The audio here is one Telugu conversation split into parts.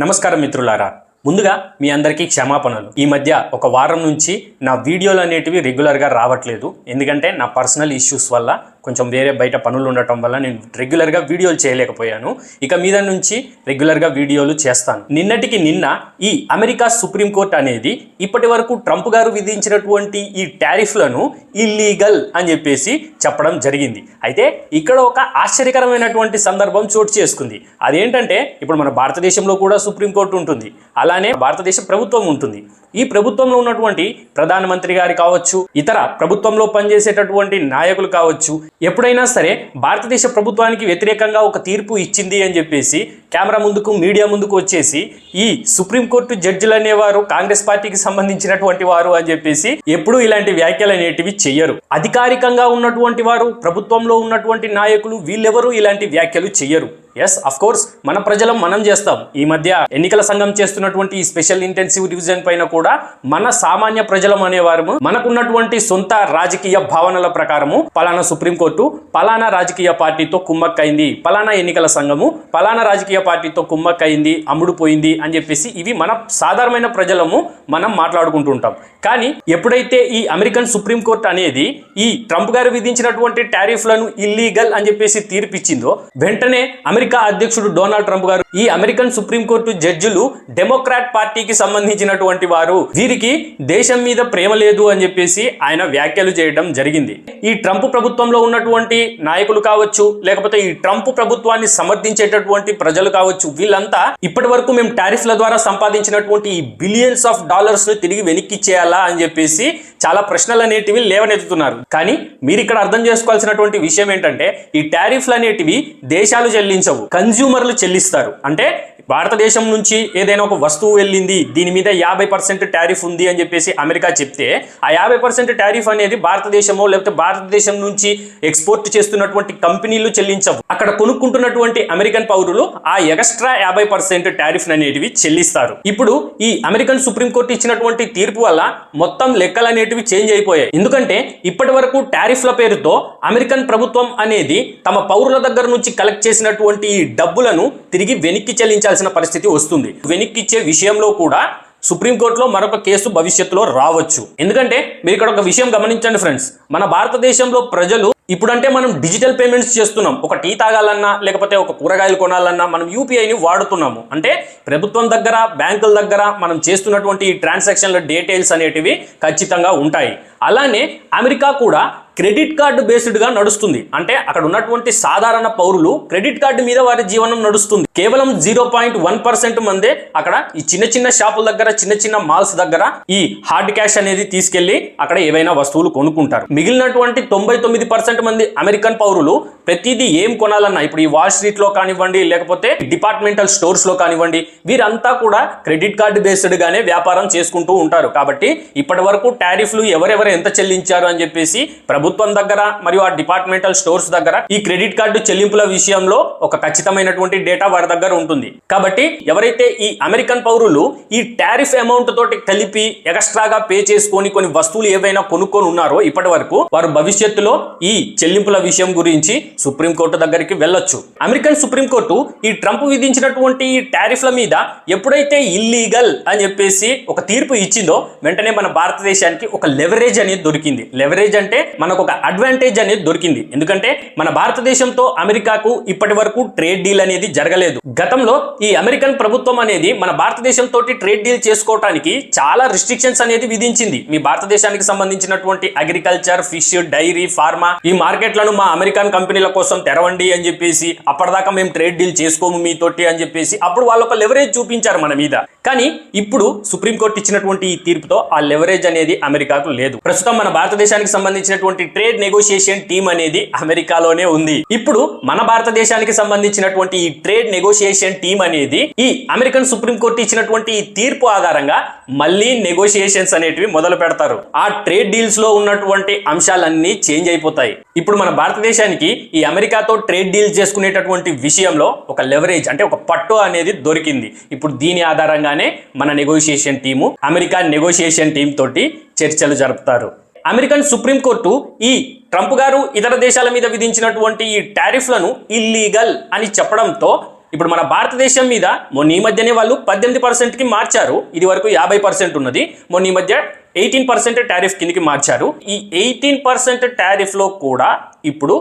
నమస్కారం మిత్రులారా, ముందుగా మీ అందరికీ క్షమాపణలు. ఈ మధ్య ఒక వారం నుంచి నా వీడియోలు అనేటివి రెగ్యులర్గా రావట్లేదు. ఎందుకంటే నా పర్సనల్ ఇష్యూస్ వల్ల కొంచెం వేరే బయట పనులు ఉండటం వల్ల నేను రెగ్యులర్గా వీడియోలు చేయలేకపోయాను. ఇక మీద నుంచి రెగ్యులర్గా వీడియోలు చేస్తాను. నిన్నటికి నిన్న ఈ అమెరికా సుప్రీంకోర్టు అనేది ఇప్పటి వరకు ట్రంప్ గారు విధించినటువంటి ఈ టారిఫ్లను ఇల్లీగల్ అని చెప్పేసి చెప్పడం జరిగింది. అయితే ఇక్కడ ఒక ఆశ్చర్యకరమైనటువంటి సందర్భం చోటు చేసుకుంది. అదేంటంటే ఇప్పుడు మన భారతదేశంలో కూడా సుప్రీంకోర్టు ఉంటుంది, అలానే భారతదేశ ప్రభుత్వం ఉంటుంది. ఈ ప్రభుత్వంలో ఉన్నటువంటి ప్రధానమంత్రి గారి కావచ్చు, ఇతర ప్రభుత్వంలో పనిచేసేటటువంటి నాయకులు కావచ్చు, ఎప్పుడైనా సరే భారతదేశ ప్రభుత్వానికి వ్యతిరేకంగా ఒక తీర్పు ఇచ్చింది అని చెప్పేసి కెమెరా ముందుకు, మీడియా ముందుకు వచ్చేసి ఈ సుప్రీంకోర్టు జడ్జిలు అనేవారు కాంగ్రెస్ పార్టీకి సంబంధించినటువంటి వారు అని చెప్పేసి ఎప్పుడూ ఇలాంటి వ్యాఖ్యలు అనేటివి చెయ్యరు. అధికారికంగా ఉన్నటువంటి వారు, ప్రభుత్వంలో ఉన్నటువంటి నాయకులు వీళ్ళెవరూ ఇలాంటి వ్యాఖ్యలు చెయ్యరు. ఎస్, అఫ్ కోర్స్ మన ప్రజలం మనం చేస్తాం. ఈ మధ్య ఎన్నికల సంఘం చేస్తున్నటువంటి ఈ స్పెషల్ ఇంటెన్సివ్ డివిజన్ పైన కూడా మన సామాన్య ప్రజలం అనేవారు మనకున్నటువంటి సొంత రాజకీయ భావనల ప్రకారము పలానా సుప్రీంకోర్టు పలానా రాజకీయ పార్టీతో కుమ్మక్కైంది, పలానా ఎన్నికల సంఘము పలానా రాజకీయ పార్టీతో కుమ్మక్కైంది, అమ్ముడుపోయింది అని చెప్పేసి ఇవి మన సాధారణమైన ప్రజలము మనం మాట్లాడుకుంటూ ఉంటాం. కానీ ఎప్పుడైతే ఈ అమెరికన్ సుప్రీంకోర్టు అనేది ఈ ట్రంప్ గారు విధించినటువంటి టారిఫ్లను ఇల్లీగల్ అని చెప్పేసి తీర్పిచ్చిందో, వెంటనే అమెరికా అధ్యక్షుడు డొనాల్డ్ ట్రంప్ గారు ఈ అమెరికన్ సుప్రీంకోర్టు జడ్జిలు డెమోక్రాట్ పార్టీకి సంబంధించినటువంటి వారు, వీరికి దేశం మీద ప్రేమ లేదు అని చెప్పేసి ఆయన వ్యాఖ్యలు చేయడం జరిగింది. ఈ ట్రంప్ ప్రభుత్వంలో ఉన్నటువంటి నాయకులు కావచ్చు, లేకపోతే ఈ ట్రంప్ ప్రభుత్వాన్ని సమర్థించేటటువంటి ప్రజలు కావచ్చు, వీళ్ళంతా ఇప్పటి వరకు మేము టారిఫ్ల ద్వారా సంపాదించినటువంటి ఈ బిలియన్స్ ఆఫ్ డాలర్స్ ను తిరిగి వెనక్కి చేయాలా అని చెప్పేసి చాలా ప్రశ్నలు అనేటివి లేవనెత్తుతున్నారు. కానీ మీరు ఇక్కడ అర్థం చేసుకోవాల్సినటువంటి విషయం ఏంటంటే, ఈ టారిఫ్లు అనేటివి దేశాలు చెల్లించవు, కన్జ్యూమర్లు చెల్లిస్తారు. అంటే భారతదేశం నుంచి ఏదైనా ఒక వస్తువు వెళ్ళింది, దీని మీద 50% టారిఫ్ ఉంది అని చెప్పేసి అమెరికా చెప్తే, ఆ 50% టారిఫ్ అనేది భారతదేశమో లేకపోతే భారతదేశం నుంచి ఎక్స్పోర్ట్ చేస్తున్నటువంటి కంపెనీలు చెల్లించవు. అక్కడ కొనుక్కుంటున్నటువంటి అమెరికన్ పౌరులు ఆ ఎక్స్ట్రా 50% టారిఫ్ అనేటివి చెల్లిస్తారు. ఇప్పుడు ఈ అమెరికన్ సుప్రీంకోర్టు ఇచ్చినటువంటి తీర్పు వల్ల మొత్తం లెక్కలు అనేటివి చేంజ్ అయిపోయాయి. ఎందుకంటే ఇప్పటి వరకు టారిఫ్ల పేరుతో అమెరికన్ ప్రభుత్వం అనేది తమ పౌరుల దగ్గర నుంచి కలెక్ట్ చేసినటువంటి ఈ డబ్బులను తిరిగి వెనక్కి చెల్లించాల్సిన పరిస్థితి వస్తుంది. వెనక్కి ఇచ్చే విషయంలో కూడా సుప్రీంకోర్టులో మరొక కేసు భవిష్యత్తులో రావచ్చు. ఎందుకంటే మీరు ఇక్కడ ఒక విషయం గమనించండి ఫ్రెండ్స్, మన భారతదేశంలో ప్రజలు ఇప్పుడంటే మనం డిజిటల్ పేమెంట్స్ చేస్తున్నాం. ఒక టీ తాగాలన్నా లేకపోతే ఒక కూరగాయలు కొనాలన్నా మనం యూపీఐని వాడుతున్నాము. అంటే ప్రభుత్వం దగ్గర, బ్యాంకుల దగ్గర మనం చేస్తున్నటువంటి ఈ ట్రాన్సాక్షన్ల డీటెయిల్స్ అనేటివి ఖచ్చితంగా ఉంటాయి. అలానే అమెరికా కూడా క్రెడిట్ కార్డు బేస్డ్గా నడుస్తుంది. అంటే అక్కడ ఉన్నటువంటి సాధారణ పౌరులు క్రెడిట్ కార్డు మీద వారి జీవనం నడుస్తుంది. కేవలం 0.1% మందే అక్కడ ఈ చిన్న చిన్న షాపుల దగ్గర, చిన్న చిన్న మాల్స్ దగ్గర ఈ హార్డ్ క్యాష్ అనేది తీసుకెళ్లి అక్కడ ఏవైనా వస్తువులు కొనుక్కుంటారు. మిగిలినటువంటి 99% మంది అమెరికన్ పౌరులు ప్రతిదీ ఏం కొనాలన్నా, ఇప్పుడు ఈ వాల్ స్ట్రీట్ లో కానివ్వండి, లేకపోతే డిపార్ట్మెంటల్ స్టోర్స్ లో కానివ్వండి, వీరంతా కూడా క్రెడిట్ కార్డు బేస్డ్ గానే వ్యాపారం చేసుకుంటూ ఉంటారు. కాబట్టి ఇప్పటి వరకు టారిఫ్లు ఎవరెవరు ఎంత చెల్లించారు అని చెప్పేసి ప్రభుత్వం దగ్గర మరియు ఆ డిపార్ట్మెంటల్ స్టోర్స్ దగ్గర ఈ క్రెడిట్ కార్డు చెల్లింపుల విషయంలో ఒక ఖచ్చితమైనటువంటి డేటా వారి దగ్గర ఉంటుంది. కాబట్టి ఎవరైతే ఈ అమెరికన్ పౌరులు ఈ టారిఫ్ అమౌంట్ తోటి కలిపి ఎక్స్ట్రాగా పే చేసుకొని కొన్ని వస్తువులు ఏవైనా కొనుక్కొని ఉన్నారో ఇప్పటి వరకు, వారు భవిష్యత్తులో ఈ చెల్లింపుల విషయం గురించి సుప్రీంకోర్టు దగ్గరికి వెళ్ళొచ్చు. అమెరికన్ సుప్రీంకోర్టు ఈ ట్రంప్ విధించినటువంటి ఈ టారిఫ్ల మీద ఎప్పుడైతే ఇల్లీగల్ అని చెప్పేసి ఒక తీర్పు ఇచ్చిందో, వెంటనే మన భారతదేశానికి ఒక లెవరేజ్ అనేది దొరికింది. లెవరేజ్ అంటే మనకు ఒక అడ్వాంటేజ్ అనేది దొరికింది. ఎందుకంటే మన భారతదేశంతో అమెరికాకు ఇప్పటి వరకు ట్రేడ్ డీల్ అనేది జరగలేదు. గతంలో ఈ అమెరికన్ ప్రభుత్వం అనేది మన భారతదేశంతో ట్రేడ్ డీల్ చేసుకోవడానికి చాలా రిస్ట్రిక్షన్స్ అనేది విధించింది. మీ భారతదేశానికి సంబంధించినటువంటి అగ్రికల్చర్, ఫిష్, డైరీ, ఫార్మా ఈ మార్కెట్లను మా అమెరికన్ కంపెనీల కోసం తెరవండి అని చెప్పేసి, అప్పటిదాకా మేము ట్రేడ్ డీల్ చేసుకోము మీతోటి అని చెప్పేసి అప్పుడు వాళ్ళు ఒక లెవరేజ్ చూపించారు మన మీద. కానీ ఇప్పుడు సుప్రీంకోర్టు ఇచ్చినటువంటి ఈ తీర్పుతో ఆ లెవరేజ్ అనేది అమెరికాకు లేదు. ప్రస్తుతం మన భారతదేశానికి సంబంధించినటువంటి ట్రేడ్ నెగోషియేషన్ టీమ్ అనేది అమెరికాలోనే ఉంది. ఇప్పుడు మన భారతదేశానికి సంబంధించినటువంటి ఈ ట్రేడ్ నెగోషియేషన్ టీమ్ అనేది ఈ అమెరికన్ సుప్రీంకోర్టు ఇచ్చినటువంటి ఈ తీర్పు ఆధారంగా మళ్ళీ నెగోషియేషన్స్ అనేటివి మొదలు పెడతారు. ఆ ట్రేడ్ డీల్స్ లో ఉన్నటువంటి అంశాలన్నీ చేంజ్ అయిపోతాయి. ఇప్పుడు మన భారతదేశానికి ఈ అమెరికాతో ట్రేడ్ డీల్ చేసుకునేటటువంటి విషయంలో ఒక లెవరేజ్ అంటే ఒక పట్టు అనేది దొరికింది. ఇప్పుడు దీని ఆధారంగానే మన negotiation team America negotiation team తోటి చర్చలు జరుపుతారు. అమెరికన్ సుప్రీంకోర్టు ఈ ట్రంప్ గారు ఇతర దేశాల మీద విధించినటువంటి ఈ టారిఫ్లను ఇల్లీగల్ అని చెప్పడంతో ఇప్పుడు మన భారతదేశం మీద మొన్న ఈ మధ్యనే వాళ్ళు 18%కి మార్చారు. ఇది వరకు 50% ఉన్నది, మొన్న ఈ మధ్య 18% టారిఫ్ కిందకి మార్చారు. ఈ 18% టారిఫ్ లో కూడా ఇప్పుడు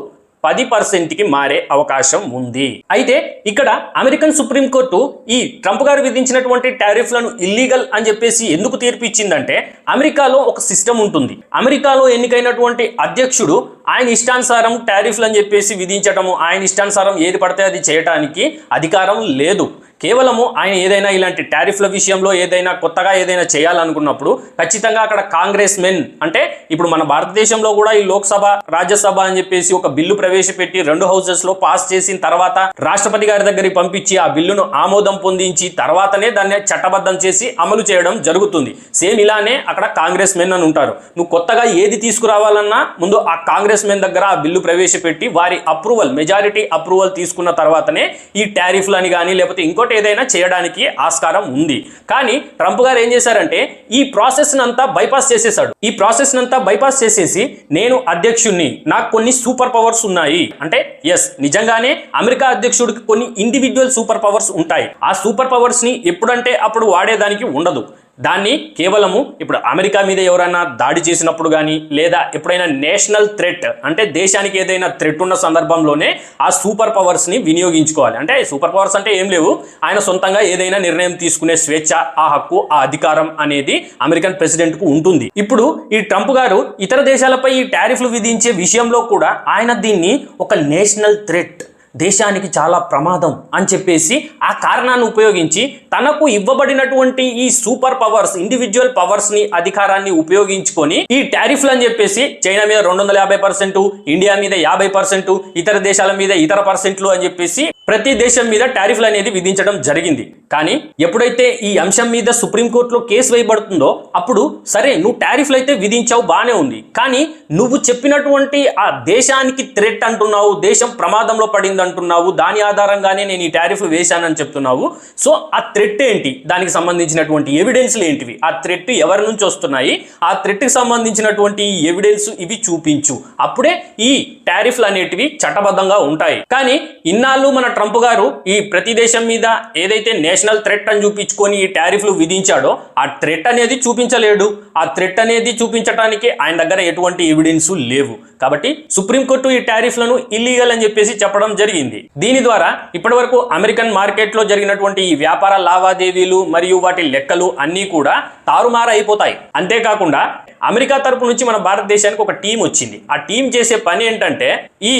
10%కి మారే అవకాశం ఉంది. అయితే ఇక్కడ అమెరికన్ సుప్రీంకోర్టు ఈ ట్రంప్ గారు విధించినటువంటి టారిఫ్లను ఇల్లీగల్ అని చెప్పేసి ఎందుకు తీర్పు ఇచ్చిందంటే, అమెరికాలో ఒక సిస్టమ్ ఉంటుంది. అమెరికాలో ఎన్నికైనటువంటి అధ్యక్షుడు ఆయన ఇష్టానుసారం టారిఫ్లు అని చెప్పేసి విధించటము, ఆయన ఇష్టానుసారం ఏది పడితే అది చేయటానికి అధికారం లేదు. కేవలము ఆయన ఏదైనా ఇలాంటి టారిఫ్ల విషయంలో ఏదైనా కొత్తగా ఏదైనా చేయాలనుకున్నప్పుడు ఖచ్చితంగా అక్కడ కాంగ్రెస్ మెన్, అంటే ఇప్పుడు మన భారతదేశంలో కూడా ఈ లోక్సభ రాజ్యసభ అని చెప్పేసి ఒక బిల్లు ప్రవేశపెట్టి 2 హౌసెస్ లో పాస్ చేసిన తర్వాత రాష్ట్రపతి గారి దగ్గరికి పంపించి ఆ బిల్లును ఆమోదం పొందించి తర్వాతనే దాన్ని చట్టబద్ధం చేసి అమలు చేయడం జరుగుతుంది. సేమ్ ఇలానే అక్కడ కాంగ్రెస్ మెన్ అని ఉంటారు. నువ్వు కొత్తగా ఏది తీసుకురావాలన్నా ముందు ఆ కాంగ్రెస్ మెన్ దగ్గర ఆ బిల్లు ప్రవేశపెట్టి వారి అప్రూవల్, మెజారిటీ అప్రూవల్ తీసుకున్న తర్వాతనే ఈ టారిఫ్లు అని కానీ లేకపోతే ఇంకో ఏదైనా చేయడానికి ఆస్కారం ఉంది. కానీ ట్రంప్ గారు ఏం చేశారంటే ఈ ప్రాసెస్ నంతా బైపాస్ చేసేసాడు. ఈ ప్రాసెస్ నంతా బైపాస్ చేసేసి నేను అధ్యక్షుడిని, నాకు కొన్ని సూపర్ పవర్స్ ఉన్నాయి అంటే, ఎస్ నిజంగానే అమెరికా అధ్యక్షుడికి కొన్ని ఇండివిజువల్ సూపర్ పవర్స్ ఉంటాయి. ఆ సూపర్ పవర్స్ ని ఎప్పుడంటే అప్పుడు వాడేదానికి ఉండదు. దాన్ని కేవలము ఇప్పుడు అమెరికా మీద ఎవరైనా దాడి చేసినప్పుడు కానీ లేదా ఎప్పుడైనా నేషనల్ థ్రెట్ అంటే దేశానికి ఏదైనా థ్రెట్ ఉన్న సందర్భంలోనే ఆ సూపర్ పవర్స్ని వినియోగించుకోవాలి. అంటే సూపర్ పవర్స్ అంటే ఏం లేవు, ఆయన సొంతంగా ఏదైనా నిర్ణయం తీసుకునే స్వేచ్ఛ, ఆ హక్కు, ఆ అధికారం అనేది అమెరికన్ ప్రెసిడెంట్కు ఉంటుంది. ఇప్పుడు ఈ ట్రంప్ గారు ఇతర దేశాలపై ఈ టారిఫ్లు విధించే విషయంలో కూడా ఆయన దీన్ని ఒక నేషనల్ థ్రెట్, దేశానికి చాలా ప్రమాదం అని చెప్పేసి ఆ కారణాన్ని ఉపయోగించి తనకు ఇవ్వబడినటువంటి ఈ సూపర్ పవర్స్, ఇండివిజువల్ పవర్స్ ని, అధికారాన్ని ఉపయోగించుకొని ఈ టారిఫ్లు అని చెప్పేసి చైనా మీద 250%, ఇండియా మీద 50%, ఇతర దేశాల మీద ఇతర పర్సెంట్లు అని చెప్పేసి ప్రతి దేశం మీద టారిఫ్లు అనేది విధించడం జరిగింది. కానీ ఎప్పుడైతే ఈ అంశం మీద సుప్రీంకోర్టులో కేసు వేయబడుతుందో అప్పుడు సరే నువ్వు టారిఫ్లు అయితే విధించావు, బానే ఉంది, కానీ నువ్వు చెప్పినటువంటి ఆ దేశానికి థ్రెట్ అంటున్నావు, దేశం ప్రమాదంలో పడింది అంటున్నావు, దాని ఆధారంగానే నేను ఈ టారిఫ్లు వేశానని చెప్తున్నావు. సో ఆ థ్రెట్ ఏంటి, దానికి సంబంధించినటువంటి ఎవిడెన్స్లు ఏంటివి, ఆ థ్రెట్ ఎవరి నుంచి వస్తున్నాయి, ఆ థ్రెట్కి సంబంధించినటువంటి ఎవిడెన్స్ ఇవి చూపించు, అప్పుడే ఈ టారిఫ్లు అనేటివి చట్టబద్ధంగా ఉంటాయి. కానీ ఇన్నాళ్ళు మన ట్రంప్ గారు ఈ ప్రతి దేశం మీద ఏదైతే నేషనల్ థ్రెట్ అని చూపించుకొని ఈ టారిఫ్లు విధించాడో ఆ థ్రెట్ అనేది చూపించలేడు. ఆ థ్రెట్ అనేది చూపించడానికి ఆయన దగ్గర ఎటువంటి ఎవిడెన్స్ లేవు. కాబట్టి సుప్రీంకోర్టు ఈ టారిఫ్లను ఇల్లీగల్ అని చెప్పేసి చెప్పడం జరిగింది. దీని ద్వారా ఇప్పటివరకు అమెరికన్ మార్కెట్లో జరిగినటువంటి ఈ వ్యాపార లావాదేవీలు మరియు వాటి లెక్కలు అన్నీ కూడా తారుమారు అయిపోతాయి. అంతేకాకుండా అమెరికా తరపు నుంచి మన భారతదేశానికి ఒక టీం వచ్చింది. ఆ టీం చేసే పని ఏంటంటే ఈ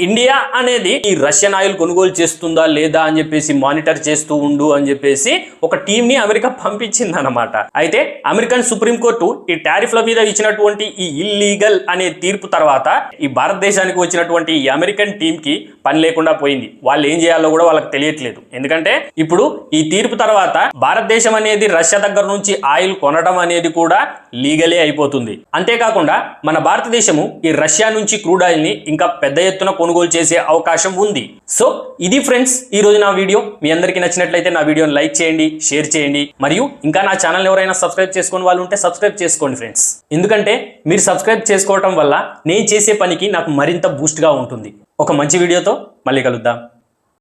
ఇండియా అనేది ఈ రష్యన్ ఆయిల్ కొనుగోలు చేస్తుందా లేదా అని చెప్పేసి మానిటర్ చేస్తూ ఉండు అని చెప్పేసి ఒక టీం ని అమెరికా పంపించింది అన్నమాట. అయితే అమెరికన్ సుప్రీంకోర్టు ఈ టారిఫ్ల మీద ఇచ్చినటువంటి ఈ ఇల్లీగల్ అనే తీర్పు తర్వాత ఈ భారతదేశానికి వచ్చినటువంటి ఈ అమెరికన్ టీం కి పని లేకుండా పోయింది. వాళ్ళు ఏం చేయాలో కూడా వాళ్ళకి తెలియట్లేదు. ఎందుకంటే ఇప్పుడు ఈ తీర్పు తర్వాత భారతదేశం అనేది రష్యా దగ్గర నుంచి ఆయిల్ కొనడం అనేది కూడా లీగలే అయిపోతుంది. అంతేకాకుండా మన భారతదేశము ఈ రష్యా నుంచి క్రూడ్ ఆయిల్ ని ఇంకా పెద్ద ఎత్తున కొనుగోలు చేసే అవకాశం ఉంది. సో ఇది ఫ్రెండ్స్ ఈ రోజు నా వీడియో. మీ అందరికీ నచ్చినట్లయితే నా వీడియోని లైక్ చేయండి, షేర్ చేయండి, మరియు ఇంకా నా ఛానల్ ఎవరైనా సబ్స్క్రైబ్ చేసుకుని వాళ్ళు ఉంటే సబ్స్క్రైబ్ చేసుకోండి ఫ్రెండ్స్. ఎందుకంటే మీరు సబ్స్క్రైబ్ చేసుకోవటం వల్ల నేను చేసే పనికి నాకు మరింత బూస్ట్గా ఉంటుంది. ఒక మంచి వీడియోతో మళ్ళీ కలుద్దాం.